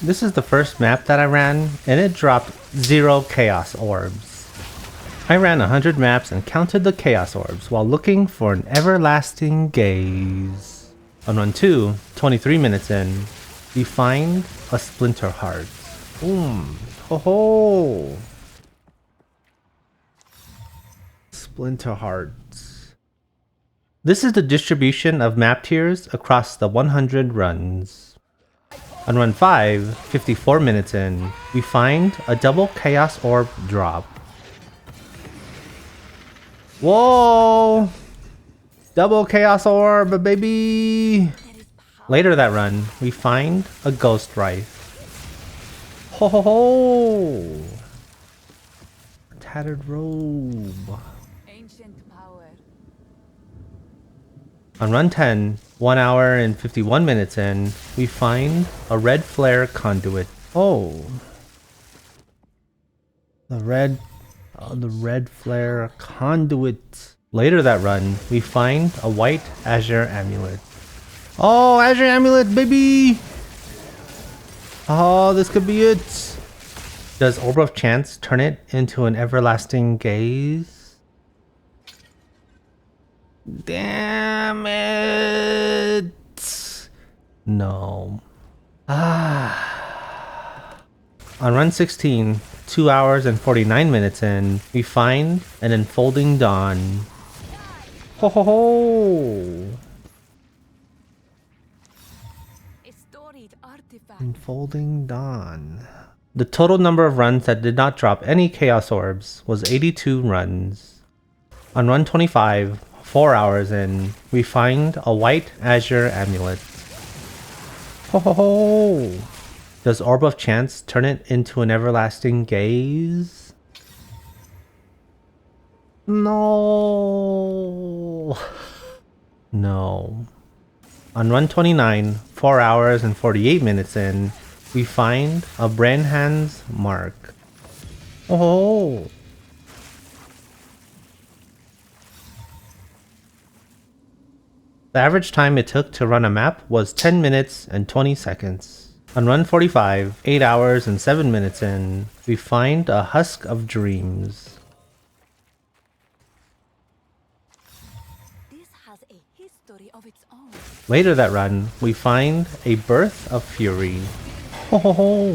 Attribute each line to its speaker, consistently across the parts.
Speaker 1: This is the first map that I ran, and it dropped 0 Chaos Orbs. I ran 100 maps and counted the Chaos Orbs while looking for an everlasting gaze. On run 2, 23 minutes in, we find a Splinter Heart. Boom! Ho ho! Splinter Hearts. This is the distribution of map tiers across the 100 runs. On run 5, 54 minutes in, we find a double Chaos Orb drop. Whoa! Double Chaos Orb, baby! Later that run, we find a Ghost Rife. Ho ho ho! Tattered robe. On run 10, 1 hour and 51 minutes in, we find a red flare conduit. Oh. The red flare conduit. Later that run, we find a white Azure Amulet. Oh, Azure Amulet, baby! Oh, this could be it. Does Orb of Chance turn it into an everlasting gaze? Damn it! No. On run 16, 2 hours and 49 minutes in, we find an Enfolding Dawn. Ho ho ho! Enfolding Dawn. The total number of runs that did not drop any Chaos Orbs was 82 runs. On run 25, 4 hours in, we find a white Azure Amulet. Ho ho ho! Does Orb of Chance turn it into an everlasting gaze? No. No. On run 29, 4 hours and 48 minutes in, we find a Branhan's Mark. Oh. The average time it took to run a map was 10 minutes and 20 seconds. On run 45, 8 hours and 7 minutes in, we find a Husk of Dreams.
Speaker 2: This has a history of its own.
Speaker 1: Later that run, we find a Birth of Fury. Ho ho ho!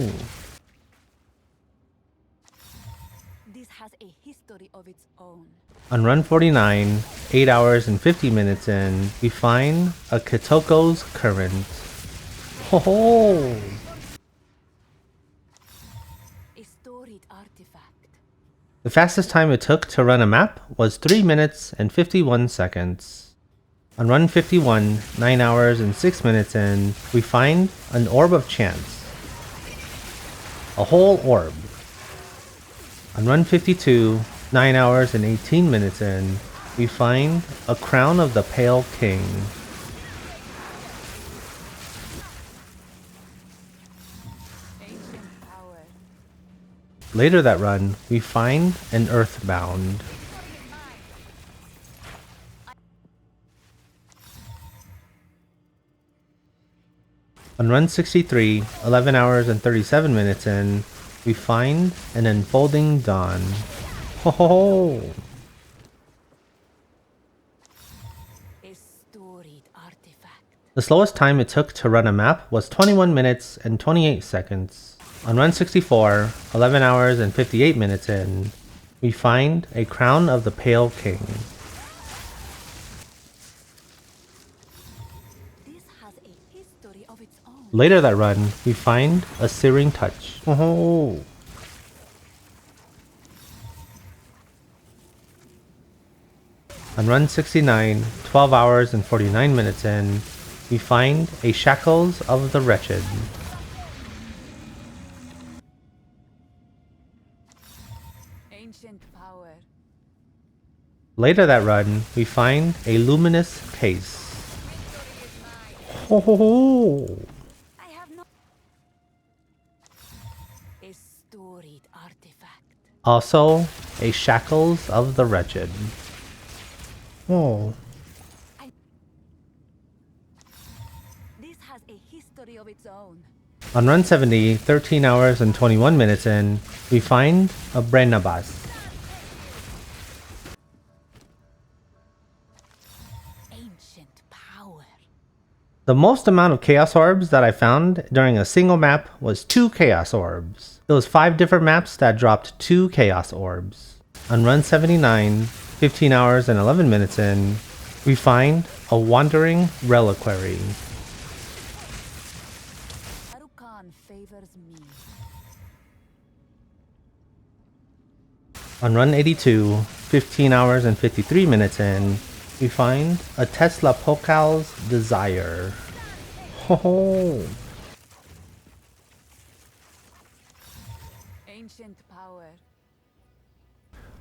Speaker 2: This has a history of its own.
Speaker 1: On run 49, 8 hours and 50 minutes in, we find a Kitoko's Current. Ho ho!
Speaker 2: A storied artifact.
Speaker 1: The fastest time it took to run a map was 3 minutes and 51 seconds. On run 51, 9 hours and 6 minutes in, we find an Orb of Chance. A whole orb. On run 52, 9 hours and 18 minutes in, we find a Crown of the Pale King.
Speaker 2: Ancient power.
Speaker 1: Later that run, we find an Earthbound. On run 63, 11 hours and 37 minutes in, we find an Enfolding Dawn. Ho ho ho!
Speaker 2: A storied artifact.
Speaker 1: The slowest time it took to run a map was 21 minutes and 28 seconds. On run 64, 11 hours and 58 minutes in, we find a Crown of the Pale King.
Speaker 2: This has a history of its own.
Speaker 1: Later that run, we find a Searing Touch. Oh. On run 69, 12 hours and 49 minutes in, we find a Shackles of the Wretched.
Speaker 2: Ancient power.
Speaker 1: Later that run, we find a Luminous Case. Ho ho ho!
Speaker 2: I have no. A storied artifact.
Speaker 1: Also, a Shackles of the Wretched. Oh.
Speaker 2: This has a history of its own.
Speaker 1: On run 70, 13 hours and 21 minutes in, we find a Brenabas.
Speaker 2: Ancient power.
Speaker 1: The most amount of Chaos Orbs that I found during a single map was 2 Chaos Orbs. It was 5 different maps that dropped 2 Chaos Orbs. On run 79, 15 hours and 11 minutes in, we find a Wandering Reliquary.
Speaker 2: Arukan favors me.
Speaker 1: On run 82, 15 hours and 53 minutes in, we find a Tesla Pokal's Desire. Ho.
Speaker 2: Ancient power.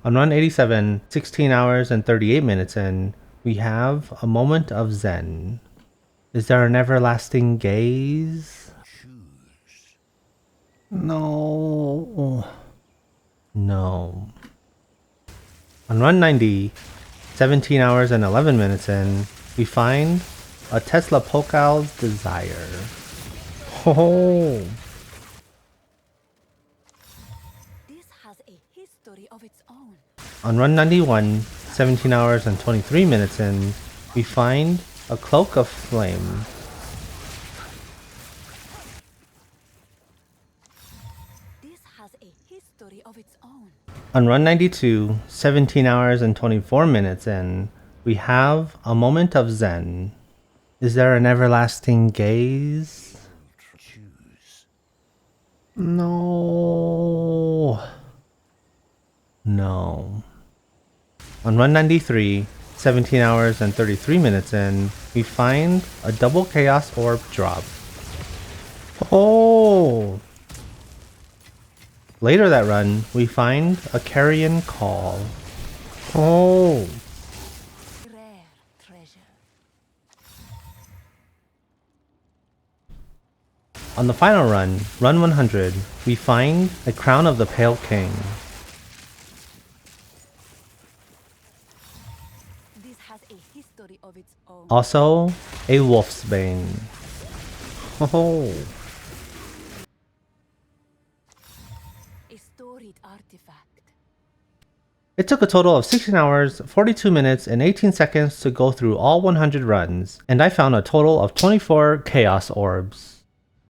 Speaker 1: On run 87, 16 hours and 38 minutes in, we have a Moment of Zen. Is there an everlasting gaze?
Speaker 3: Choose.
Speaker 1: No. No. On run 90, 17 hours and 11 minutes in, we find a Tesla Pokal's Desire. Oh.
Speaker 2: This has a history of its own.
Speaker 1: On run 91, 17 hours and 23 minutes in, we find a Cloak of Flame.
Speaker 2: This has a history of its own.
Speaker 1: On run 92, 17 hours and 24 minutes in, we have a Moment of Zen. Is there an everlasting gaze?
Speaker 3: Choose.
Speaker 1: No. No. On run 93, 17 hours and 33 minutes in, we find a double Chaos Orb drop. Oh! Later that run, we find a Carrion Call. Oh!
Speaker 2: Rare treasure.
Speaker 1: On the final run, run 100, we find the Crown of the Pale King.
Speaker 2: This has a history of its own.
Speaker 1: Also, a Wolf's Bane. Oh!
Speaker 2: A storied artifact.
Speaker 1: It took a total of 16 hours, 42 minutes, and 18 seconds to go through all 100 runs, and I found a total of 24 Chaos Orbs.